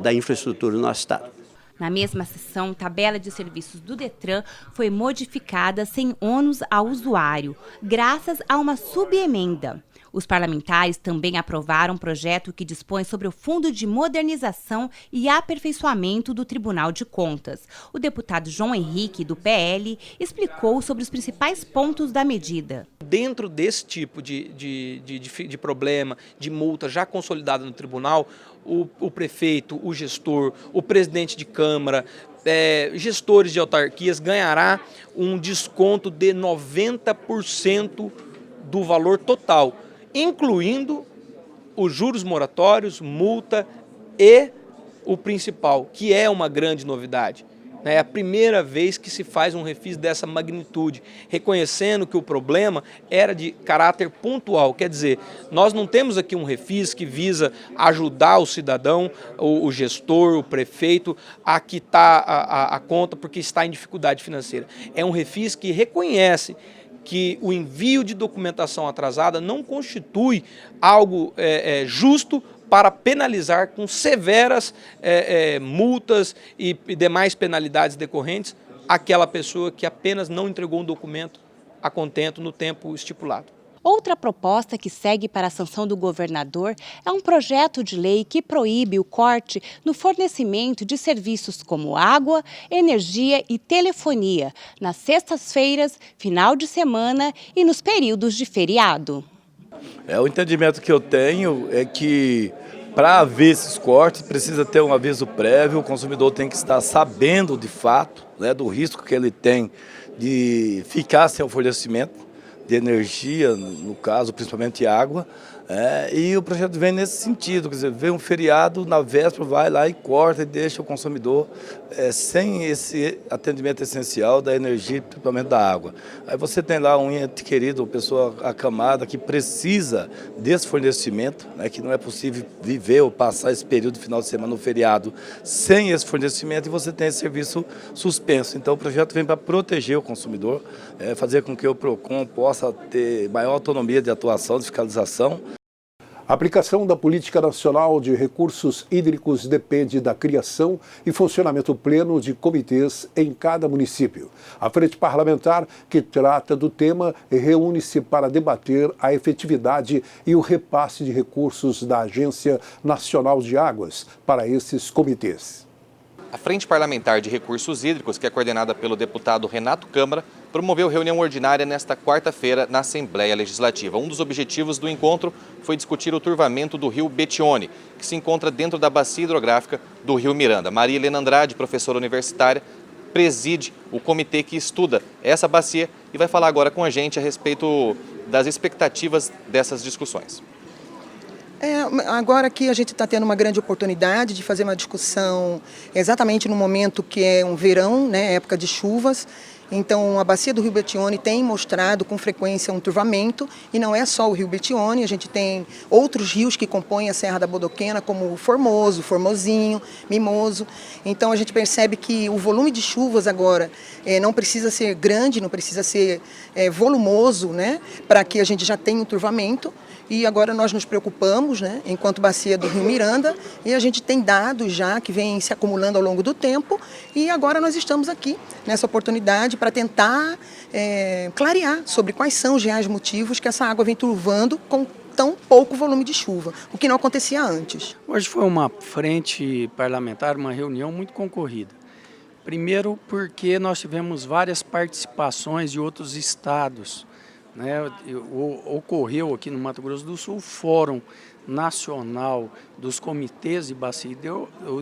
da infraestrutura no nosso estado. Na mesma sessão, a tabela de serviços do Detran foi modificada sem ônus ao usuário, graças a uma subemenda. Os parlamentares também aprovaram um projeto que dispõe sobre o Fundo de Modernização e Aperfeiçoamento do Tribunal de Contas. O deputado João Henrique, do PL, explicou sobre os principais pontos da medida. Dentro desse tipo de problema, de multa já consolidada no tribunal, o prefeito, o gestor, o presidente de Câmara, gestores de autarquias ganhará um desconto de 90% do valor total, incluindo os juros moratórios, multa e o principal, que é uma grande novidade. É a primeira vez que se faz um refis dessa magnitude, reconhecendo que o problema era de caráter pontual. Quer dizer, nós não temos aqui um refis que visa ajudar o cidadão, o gestor, o prefeito a quitar a conta porque está em dificuldade financeira. É um refis que reconhece que o envio de documentação atrasada não constitui algo justo para penalizar com severas multas e demais penalidades decorrentes aquela pessoa que apenas não entregou um documento a contento no tempo estipulado. Outra proposta que segue para a sanção do governador é um projeto de lei que proíbe o corte no fornecimento de serviços como água, energia e telefonia nas sextas-feiras, final de semana e nos períodos de feriado. O entendimento que eu tenho é que para haver esses cortes precisa ter um aviso prévio, o consumidor tem que estar sabendo de fato, né, do risco que ele tem de ficar sem o fornecimento de energia, no caso, principalmente água, e o projeto vem nesse sentido, quer dizer, vem um feriado, na véspera vai lá e corta e deixa o consumidor sem esse atendimento essencial da energia, principalmente da água. Aí você tem lá um ente querido, uma pessoa acamada que precisa desse fornecimento, né, que não é possível viver ou passar esse período final de semana no feriado sem esse fornecimento e você tem esse serviço suspenso. Então o projeto vem para proteger o consumidor, fazer com que o PROCON possa ter maior autonomia de atuação, de fiscalização. A aplicação da Política Nacional de Recursos Hídricos depende da criação e funcionamento pleno de comitês em cada município. A Frente Parlamentar, que trata do tema, reúne-se para debater a efetividade e o repasse de recursos da Agência Nacional de Águas para esses comitês. A Frente Parlamentar de Recursos Hídricos, que é coordenada pelo deputado Renato Câmara, promoveu reunião ordinária nesta quarta-feira na Assembleia Legislativa. Um dos objetivos do encontro foi discutir o turvamento do rio Betione, que se encontra dentro da bacia hidrográfica do rio Miranda. Maria Helena Andrade, professora universitária, preside o comitê que estuda essa bacia e vai falar agora com a gente a respeito das expectativas dessas discussões. Agora que a gente está tendo uma grande oportunidade de fazer uma discussão exatamente no momento que é um verão, né, época de chuvas. Então, a bacia do rio Betione tem mostrado com frequência um turvamento, e não é só o rio Betione, a gente tem outros rios que compõem a Serra da Bodoquena, como o Formoso, Formosinho, Mimoso. Então, a gente percebe que o volume de chuvas agora não precisa ser grande, não precisa ser volumoso, né, para que a gente já tenha um turvamento. E agora nós nos preocupamos, né, enquanto bacia do rio Miranda, e a gente tem dados já que vêm se acumulando ao longo do tempo, e agora nós estamos aqui nessa oportunidade para tentar clarear sobre quais são os reais motivos que essa água vem turvando com tão pouco volume de chuva, o que não acontecia antes. Hoje foi uma frente parlamentar, uma reunião muito concorrida. Primeiro porque nós tivemos várias participações de outros estados. Ocorreu aqui no Mato Grosso do Sul o Fórum Nacional dos Comitês de Bacia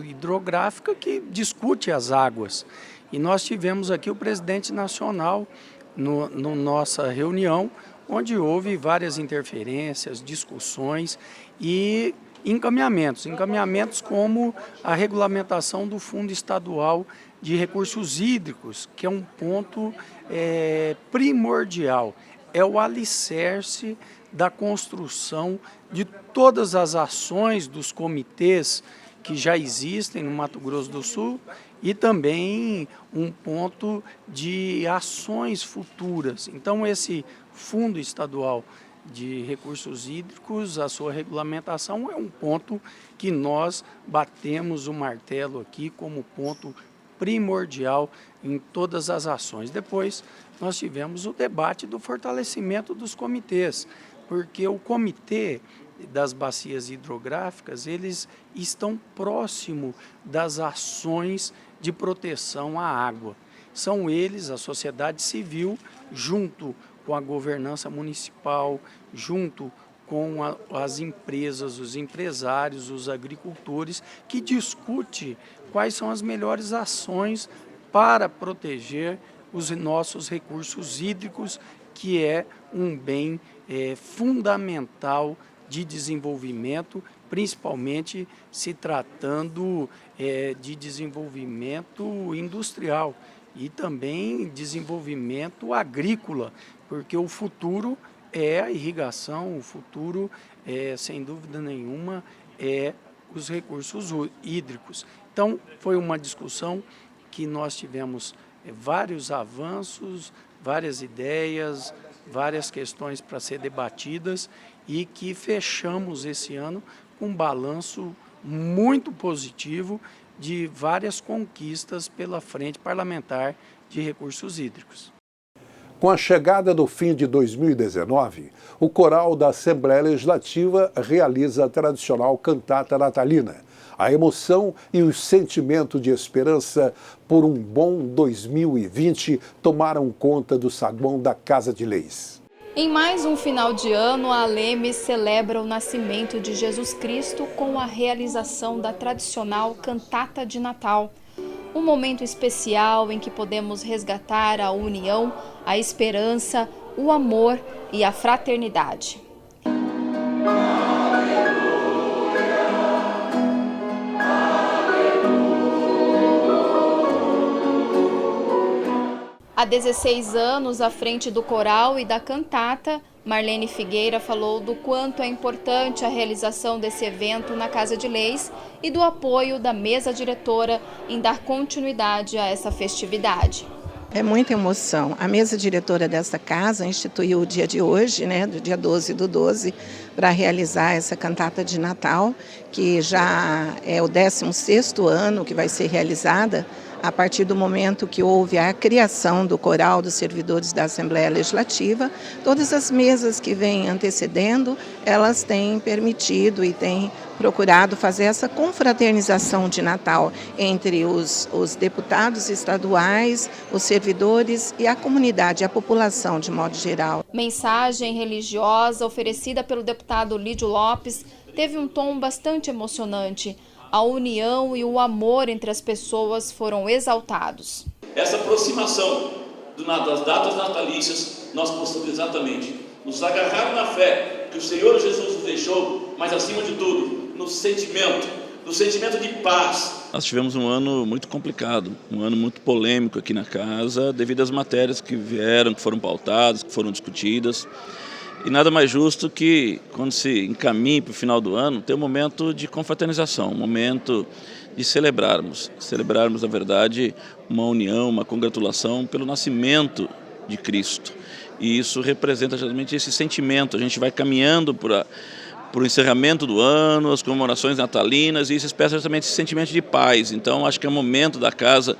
Hidrográfica, que discute as águas. E nós tivemos aqui o presidente nacional no nossa reunião, onde houve várias interferências, discussões e encaminhamentos como a regulamentação do Fundo Estadual de Recursos Hídricos, que é um ponto primordial. É o alicerce da construção de todas as ações dos comitês que já existem no Mato Grosso do Sul e também um ponto de ações futuras. Então, esse Fundo Estadual de Recursos Hídricos, a sua regulamentação é um ponto que nós batemos o martelo aqui como ponto primordial em todas as ações. Depois, nós tivemos o debate do fortalecimento dos comitês, porque o comitê das bacias hidrográficas, eles estão próximo das ações de proteção à água. São eles, a sociedade civil, junto com a governança municipal, junto com as empresas, os empresários, os agricultores, que discute quais são as melhores ações para proteger os nossos recursos hídricos, que é um bem fundamental de desenvolvimento, principalmente se tratando de desenvolvimento industrial e também desenvolvimento agrícola, porque o futuro é a irrigação, o futuro, sem dúvida nenhuma, é os recursos hídricos. Então, foi uma discussão que nós tivemos vários avanços, várias ideias, várias questões para ser debatidas e que fechamos esse ano com um balanço muito positivo de várias conquistas pela Frente Parlamentar de Recursos Hídricos. Com a chegada do fim de 2019, o coral da Assembleia Legislativa realiza a tradicional cantata natalina. A emoção e o sentimento de esperança por um bom 2020 tomaram conta do saguão da Casa de Leis. Em mais um final de ano, a Aleme celebra o nascimento de Jesus Cristo com a realização da tradicional cantata de Natal. Um momento especial em que podemos resgatar a união, a esperança, o amor e a fraternidade. Há 16 anos, à frente do coral e da cantata, Marlene Figueira falou do quanto é importante a realização desse evento na Casa de Leis e do apoio da mesa diretora em dar continuidade a essa festividade. É muita emoção. A mesa diretora desta casa instituiu o dia de hoje, do dia 12/12, para realizar essa cantata de Natal, que já é o 16º ano que vai ser realizada, a partir do momento que houve a criação do Coral dos Servidores da Assembleia Legislativa. Todas as mesas que vêm antecedendo, elas têm permitido e têm procurado fazer essa confraternização de Natal entre os deputados estaduais, os servidores e a comunidade, a população de modo geral. Mensagem religiosa oferecida pelo deputado Lídio Lopes teve um tom bastante emocionante. A união e o amor entre as pessoas foram exaltados. Essa aproximação das datas natalícias, nós possamos exatamente nos agarrar na fé que o Senhor Jesus nos deixou, mas acima de tudo, no sentimento de paz. Nós tivemos um ano muito complicado, um ano muito polêmico aqui na casa, devido às matérias que vieram, que foram pautadas, que foram discutidas. E nada mais justo que, quando se encaminha para o final do ano, ter um momento de confraternização, um momento de celebrarmos, na verdade, uma união, uma congratulação pelo nascimento de Cristo. E isso representa justamente esse sentimento. A gente vai caminhando para o encerramento do ano, as comemorações natalinas, e isso expressa justamente esse sentimento de paz. Então, acho que é o momento da casa,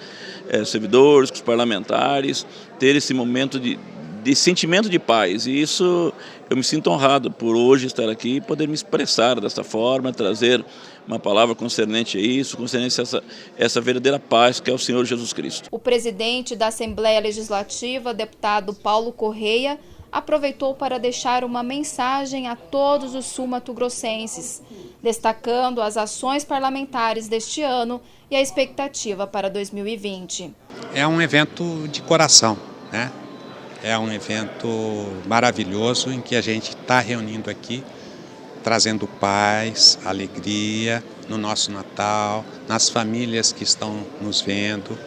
servidores, os parlamentares, ter esse momento de sentimento de paz, e isso eu me sinto honrado por hoje estar aqui e poder me expressar dessa forma, trazer uma palavra concernente a isso, concernente a essa verdadeira paz que é o Senhor Jesus Cristo. O presidente da Assembleia Legislativa, deputado Paulo Correia, aproveitou para deixar uma mensagem a todos os sul-mato-grossenses, destacando as ações parlamentares deste ano e a expectativa para 2020. É um evento de coração, É um evento maravilhoso em que a gente está reunindo aqui, trazendo paz, alegria no nosso Natal, nas famílias que estão nos vendo,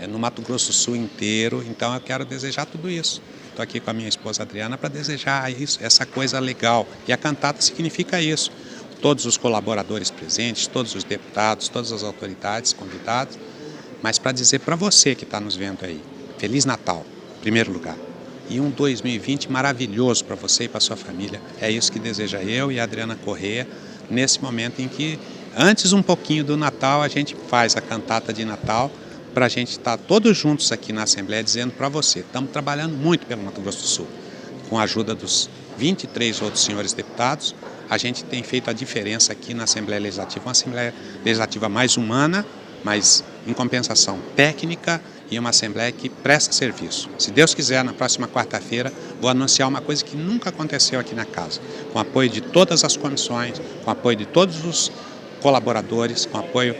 no Mato Grosso do Sul inteiro. Então eu quero desejar tudo isso. Estou aqui com a minha esposa Adriana para desejar isso, essa coisa legal. E a cantata significa isso. Todos os colaboradores presentes, todos os deputados, todas as autoridades convidadas, mas para dizer para você que está nos vendo aí, Feliz Natal, em primeiro lugar. E um 2020 maravilhoso para você e para sua família. É isso que deseja eu e a Adriana Correia, nesse momento em que, antes um pouquinho do Natal, a gente faz a cantata de Natal, para a gente estar todos juntos aqui na Assembleia, dizendo para você, estamos trabalhando muito pelo Mato Grosso do Sul. Com a ajuda dos 23 outros senhores deputados, a gente tem feito a diferença aqui na Assembleia Legislativa, uma Assembleia Legislativa mais humana, mas em compensação técnica, e uma Assembleia que presta serviço. Se Deus quiser, na próxima quarta-feira, vou anunciar uma coisa que nunca aconteceu aqui na casa. Com apoio de todas as comissões, com apoio de todos os colaboradores, com apoio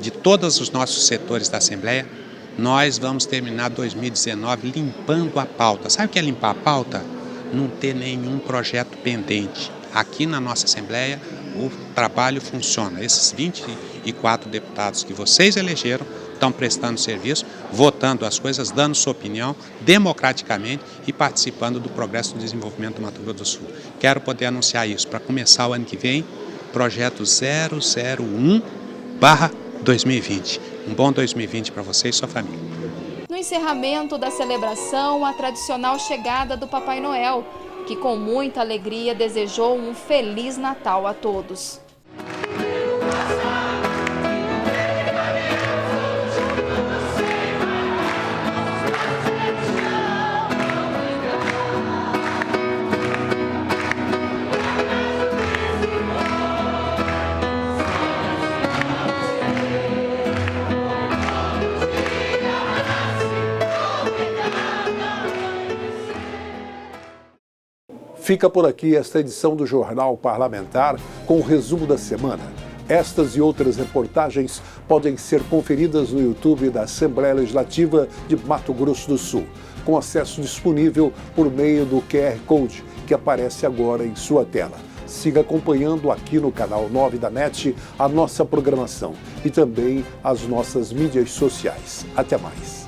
de todos os nossos setores da Assembleia, nós vamos terminar 2019 limpando a pauta. Sabe o que é limpar a pauta? Não ter nenhum projeto pendente. Aqui na nossa Assembleia, o trabalho funciona. Esses 24 deputados que vocês elegeram estão prestando serviço, votando as coisas, dando sua opinião democraticamente e participando do progresso do desenvolvimento do Mato Grosso do Sul. Quero poder anunciar isso para começar o ano que vem, projeto 001/2020. Um bom 2020 para você e sua família. No encerramento da celebração, a tradicional chegada do Papai Noel, que com muita alegria desejou um Feliz Natal a todos. Fica por aqui esta edição do Jornal Parlamentar com o resumo da semana. Estas e outras reportagens podem ser conferidas no YouTube da Assembleia Legislativa de Mato Grosso do Sul, com acesso disponível por meio do QR Code que aparece agora em sua tela. Siga acompanhando aqui no canal 9 da NET a nossa programação e também as nossas mídias sociais. Até mais.